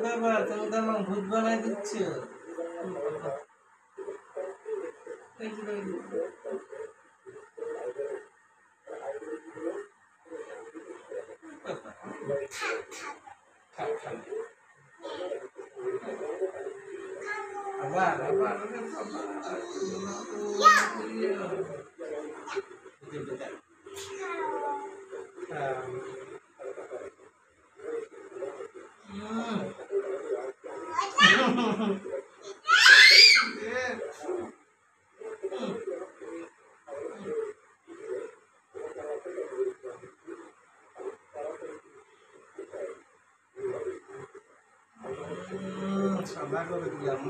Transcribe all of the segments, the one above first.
বাবা তুমি তো আমার ভূত বানাই দিচ্ছ। আবার আবার সাদা করে দিলাম।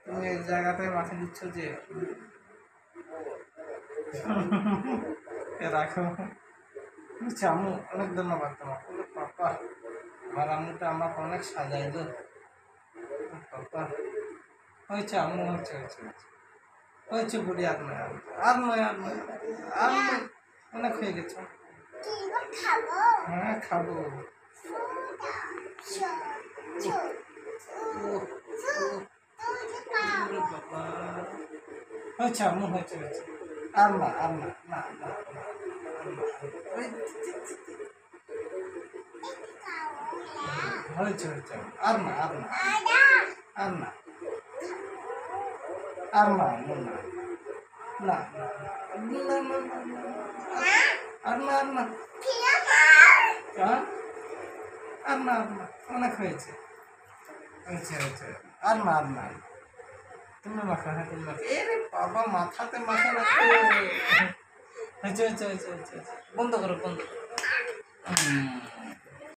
তুমি এই জায়গাটায় মাথা দিচ্ছ যে রাখো। আম্মু অনেক ধন্যবাদ তোমার। পাপা আমার আম্মুটা আমাকে অনেক সাজাইলো। পাপা হয়েছে আম্মু, হয়েছে হয়েছে হয়েছে বুড়ি, আর নয় আর নয় আর নয় আর নয়, অনেক হয়ে গেছে। হ্যাঁ খাবো। হয়েছে আম্মু, হয়েছে হয়েছে, আর না আর না না না হয়েছে হয়েছে, আর না আর না আর না আর না না আর না আর না আর না অনেক হয়েছে হয়েছে হয়েছে, আর না আর না। তুমি মাখা, হ্যাঁ তুমি মাখা। এরে বাবা মাথাতে মাখা না। হয়েছে হয়েছে হয়েছে হয়েছে, বন্ধ করো বন্ধ করো।